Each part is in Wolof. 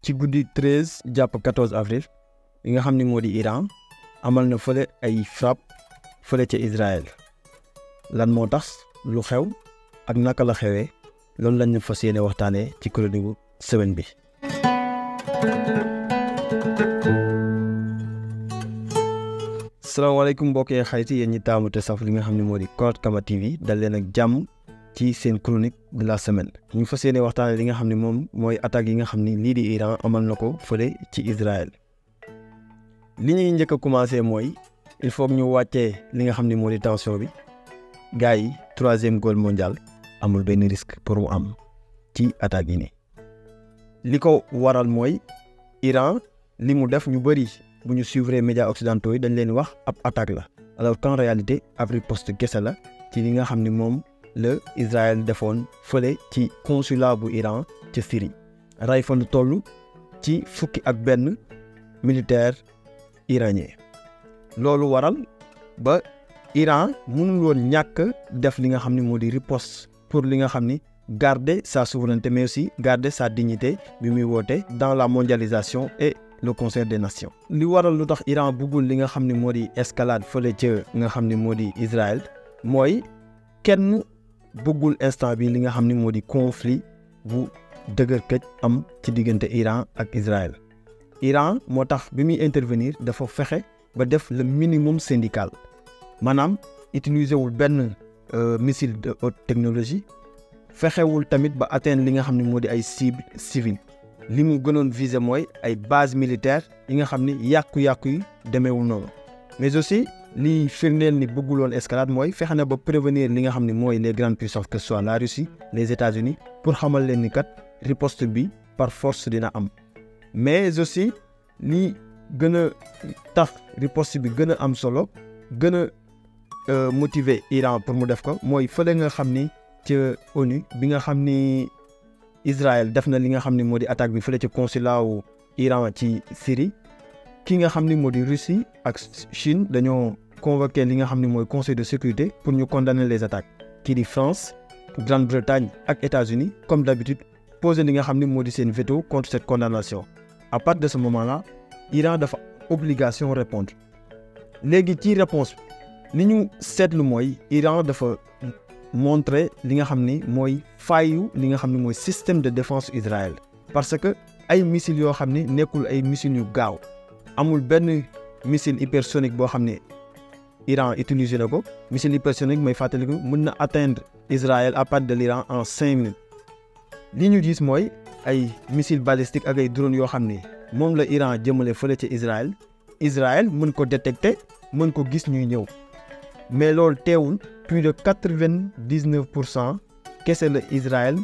ci guddi 13 jàpp 14 avril yi nga xam ni moo di Iran amal na fële ay frappe fële ca Israël lan moo tax lu xew ak naka la xewee loolu lañ fas yéene waxtaanee ci chronique semaine bi. salaamaaleykum mbokk yi xarit yéen ñi taamu te saf li nga xam ne moo di Koroth Kama TV dal leen ak jàmm ci seen chronique de la semaine ñu fas yéene waxtaanee li nga xam ne moom mooy attaques yi nga xam ni lii di Iran amal na ko fële ci Israël. li ñuy njëkk a commencé mooy il faut que ñu wàccee li nga xam ne moo di tension bi gars yi troisième guerre mondiale amul benn risque pour mu am ci attaques yi nii. li ko waral mooy Iran li mu def ñu bëri bu ñu suivre médias occidentaux yi dañ leen wax ab attaque la alors qu'en réalité ab riposte kese la ci li nga xam ne moom la Israël defoon fële ci consulat bu Iran ca Syrie ray fa lu toll ci fukki ak benn militaire iranien loolu waral ba Iran mënul woon ñàkk def li nga xam ne moo di riposte pour li nga xam ni garder sa souveraineté mais aussi garder sa dignité bi muy woote dans la mondialisation et le concert des nations. li waral lu tax Iran bëggul li nga xam ne moo di escalade fële ca nga xam ne moo di Israël mooy kenn bëggul instant bi li nga xam ne moo di conflit bu dëgër këj am ci diggante Iran ak Israël. Iran moo tax bi muy intervenir dafa fexe ba def le minimum syndical maanaam utiliser wul benn missile de haute technologie fexewul tamit ba atteindre li nga xam ne moo di ay cibles civiles li mu gënoon viser mooy ay bases militaires yi nga xam ni yàqu-yàqu yi demeewul noonu mais aussi li firndeel ni bëgguloon escalade mooy fexe na ba prévenir li nga xam ne mooy les grandes puissances que ce soit la Russie les États-Unis pour xamal leen ni kat riposte bi par force dina am. mais aussi li gën a tax riposte bi gën a am solo gën a motiver Iran pour mu def ko mooy fële nga xam ni ca ONU bi nga xam ni Israël def na li nga xam ni moo di attaque bi fële ca consulat wu Iran ci Syrie ki nga xam ni moo di Russie ak Chine dañoo convoqué li nga xam ni mooy conseil de sécurité pour ñu condamner les attaques kii di France Grande-Bretagne ak États-Unis comme d'habitude posé li nga xam ni moo di seen veto contre cette condamnation. À partir de ce moment-là Iran dafa obligation répondre léegi ci réponse li ñu seetlu mooy Iran dafa montrer li nga xam ni mooy fayu li nga xam ni mooy système de défense Israël parce que ay missiles yoo xam ni nekkul ay missiles yu gaaw amul benn missile hypersonique boo xam ne Iran utilisé na ko missile hypersonique mooy fàttaliku mën na atteindre Israël à partir de l'Iran en 5 minutes li ñu gis mooy ay missile balistique ak ay drone yoo xam ni moom la Iran jëmale fële ci Israël mën ko détecter mën ko gis ñuy ñëw mais loolu teewul plus de 99% kese la Israël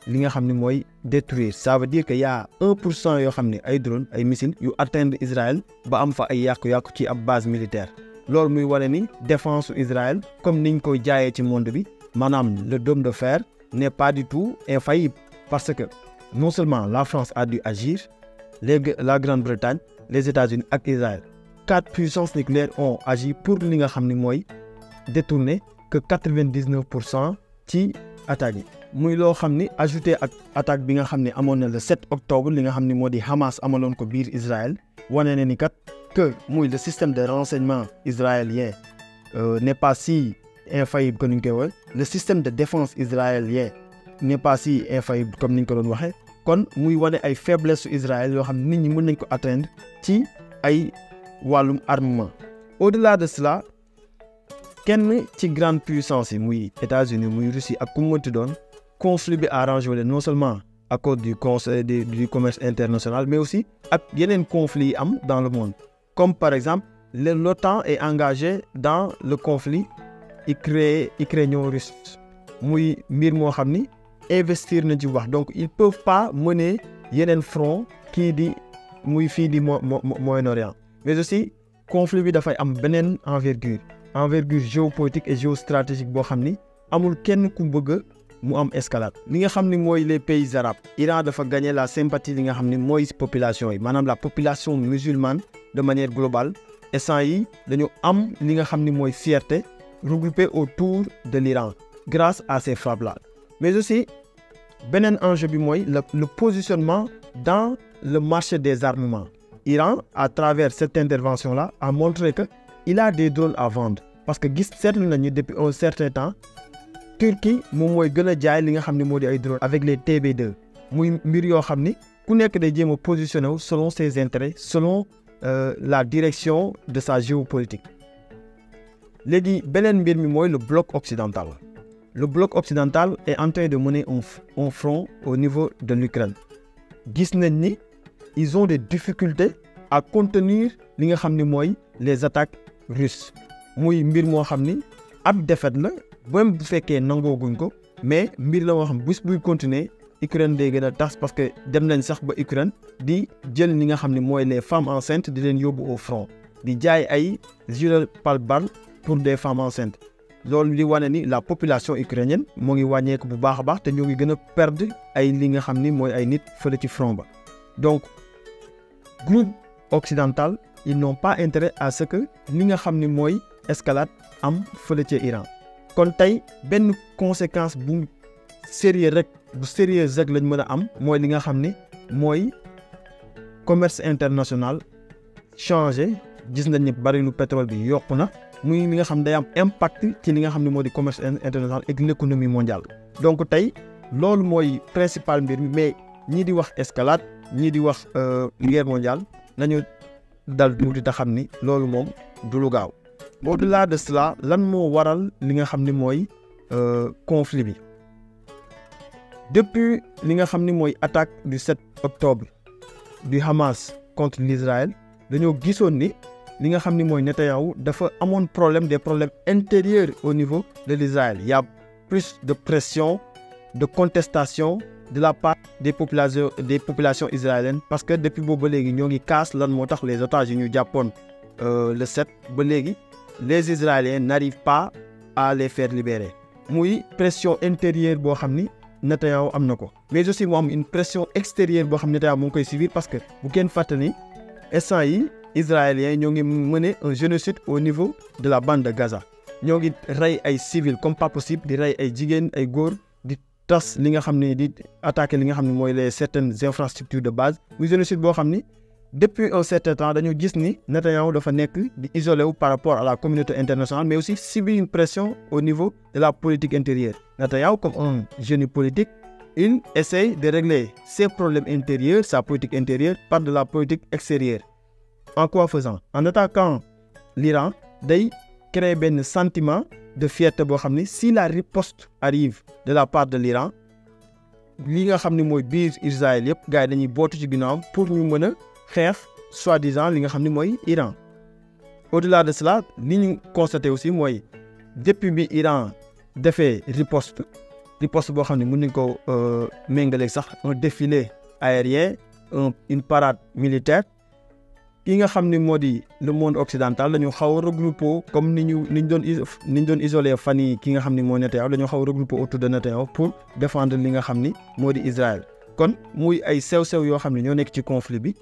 li nga xam ne mooy détruire ça veut dire que y a 1% yoo xam ne ay drone ay missiles yu atteindre Israël ba am fa ay yàqu-yàqu ci ab base militaire loolu muy wane ni défense su Israël comme niñ koy jaayee ci monde bi maanaam le dôme de fer n'est pas du tout infaillible parce que non seulement la France a dû agir la Grande-Bretagne les États-Unis ak Israël 4 puissances nucléaires ont agi pour li nga xam ne mooy détourner que 99% ci attaques yi muy loo xam ni ajouté ak attaque bi nga xam ne amoon na le 7 octobre li nga xam ne moo di Hamas amaloon ko biir Israël wane na ni kat que muy le système de renseignement israélien n'est pas si infaillible que ni ñu koy waxee le système de défense israélien n'est pas si infaillible comme ni ñu ko doon waxee kon muy wane ay faiblesse su Israël yoo xam ne nit ñi mën nañ ko atteindre ci ay wàllum armement au-delà de cela kenn ci grande puissance yi muy États-Unis muy Russie ak ku mu mënti doon conflit bi arrangé wu leen non seulement à cause du conseil du commerce international mais aussi ak yeneen conflits yi am dans le monde comme par exemple l'OTAN est engagé dans le conflit ukrainien-russe muy mbir moo xam ni investir na ci wax donc ils peuvent pas mener yeneen front kii di muy fii di Moyen-Orient mais aussi conflit bi dafay am beneen envergure géopolitique et géostratégique boo xam ni amul kenn ku bëgg mu am escalade li nga xam ni mooy les pays arabes Iran dafa gagner la sympathie li nga xam ni mooy population yi maanaam la population musulmane de manière globale instant yi dañu am li nga xam ni mooy fierté regroupée autour de l'Iran grâce à ces frappes là mais aussi beneen enjeu bi mooy le positionnement dans le marché des armements. Iran, à travers cette intervention-là, a montré que il a des drones à vendre parce que gis seetlu nañu depuis un certain temps Turquie moom mooy gën a jaay li nga xam ne moo di ay drones avec les TB2 muy mbir yoo xam ni ku nekk day jéem a positionné wu selon ses intérêts selon la direction de sa géopolitique. Léegi beneen mbir mi mooy le bloc occidental. Le bloc occidental est en train de mener un front au niveau de l'Ukraine. Gis nañ ni ils ont des difficultés à contenir li nga xam ni mooy les attaques russes muy mbir moo xam ni ab défaite la même bu fekkee nangooguñ ko mais mbir la moo xam bés buy continuer Ukraine day gën a tas parce que dem nañ sax ba Ukraine di jël ñi nga xam ne mooy les femmes enceintes di leen yóbbu au front di jaay ay gilets pare-balles pour des femmes enceintes loolu li wane ni la population ukrainienne moo ngi wàññeeku bu baax a baax te ñoo ngi gën a perdre ay li nga xam ni mooy ay nit fële ci front ba. Donc groupe occidental ils n'ont pas intérêt à ce que li nga xam ni mooy escalade am fële ci Iran. Kon tey benn conséquence bu sérieuse rek lañ mën a am mooy li nga xam ni mooy commerce international changé gis nañ ni barilu pétrole bi yokku na muy li nga xam day am impact ci li nga xam ne moo di commerce international ak l'économie mondiale. Donc tey loolu mooy principal mbir mi mais ñii di wax escalade ñii di wax guerre mondiale nañu dal tuuti te xam ni loolu moom du lu gaaw. Au-delà de cela lan moo waral li nga xam ni mooy conflit bi depuis li nga xam ni mooy attaque du 7 octobre du Hamas contre l'Israël dañoo gisoon ni li nga xam ni mooy Netanyahou dafa amoon des problèmes intérieurs au niveau de l'Israël. Il y a plus de pression, de contestation de la part des populations israéliennes parce que depuis boobu ba léegi ñoo ngi kaas lan moo tax les otages yi ñu jàppoon le 7 ba léegi les Israéliens n'arrivent pas à les faire libérer muy pression intérieure boo xam ni Netanyahou am na ko mais aussi mu am une pression extérieure boo xam ne Netanyahou mu ngi koy subir parce que bu kenn fàttali instant yi Israéliens ñoo ngi mener un génocide au niveau de la bande de Gaza ñoo ngi rey ay civils comme pas possible di rey ay jigéen ay góor di tas li nga xam ne di attaquer li nga xam ne mooy les certaines infrastructures de base muy génocide boo xam ni depuis un certain temps dañoo gis ni Netanyahou dafa nekk di isolé wu par rapport à la communauté internationale mais aussi subir une pression au niveau de la politique intérieure. Netanyahou comme un génie politique il essaye de régler ses problèmes intérieurs sa politique intérieure par de la politique extérieure. En quoi faisant? En attaquant l'Iran day créer benn sentiment de fierté boo xam ni si la riposte arrive de la part de l'Iran li nga xam ni mooy biir Israël yëpp gars yi dañuy bootu ci ginnaawam pour ñu mën a xeex soi-disant li nga xam ni mooy Iran. Au-delà de cela li ñu constaté aussi mooy depuis bi Iran defee riposte boo xam ne mën nañ ko méngaleeg sax un défilé aérien une parade militaire ki nga xam ni moo di le monde occidental dañu xaw a regroupé comme ni ñu doon isolé fan yi ki nga xam ni moo Netanyahou dañoo xaw a regroupé autour de Netanyahou pour défendre li nga xam ni moo di Israël. Kon muy ay sew-sew yoo xam ne ñoo nekk ci conflit bi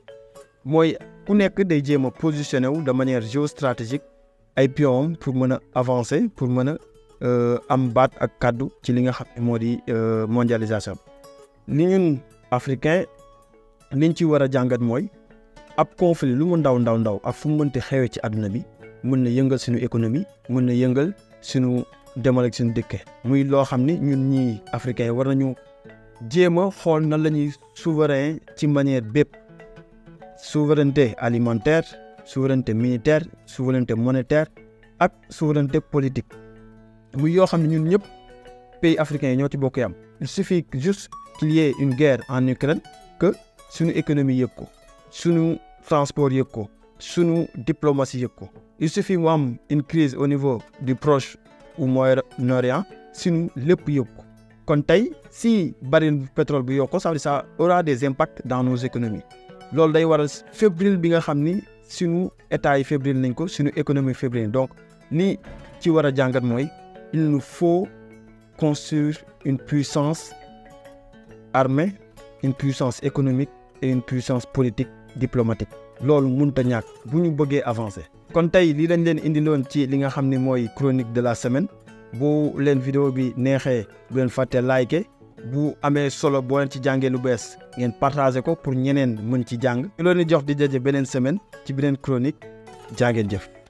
mooy ku nekk day jéem a positionné wu de manière géostratégique ay pions pour mën a avancer pour mën a am baat ak kaddu ci li nga xam ne moo di mondialisation. Ni ñun africain liñ ci war a jàngat mooy ab conflit lu mu ndaw ak fu mu mënti xewee ci àdduna bi mën na yëngal suñu économie mën na yëngal suñu demal ak suñu dëkk muy loo xam ni ñun ñii africain war nañu jéem a xool nan la ñuy souverain ci manière bépp souveraineté alimentaire souveraineté militaire souveraineté monétaire ak souveraineté politique muy yoo xam ne ñun ñëpp pays africains yi ñoo ci bokk yam. Il suffit juste qu'il y ait une guerre en Ukraine que suñu économie yëg ko suñu transport yëg ko suñu diplomatie yëg ko. Il suffit mu am une crise au niveau du Proche ou Moyen-Orient suñu lépp yëg ko. Kon tey si baril pétrole bi yokk ko ça veut dire ça aura des impacts dans nos économies loolu day waral fébrile bi nga xam ni suñu état yi fébrile nañ ko suñu économie fébrile donc li ci war a jàngat mooy il nous faut construire une puissance armée une puissance économique et une puissance politique diplomatique loolu mënut a ñàkk bu ñu bëggee avancer. Kon tey lii dañ leen indiloon ci li nga xam ne mooy chronique de la semaine bu leen vidéo bi neexee bu leen fàtte liker bu amee solo boo leen ci jàngee lu bees ngeen partagé ko pour ñeneen mën ci jàng. ñu leen di jox di daje beneen semaine ci beneen chronique jaa ngeen jëf.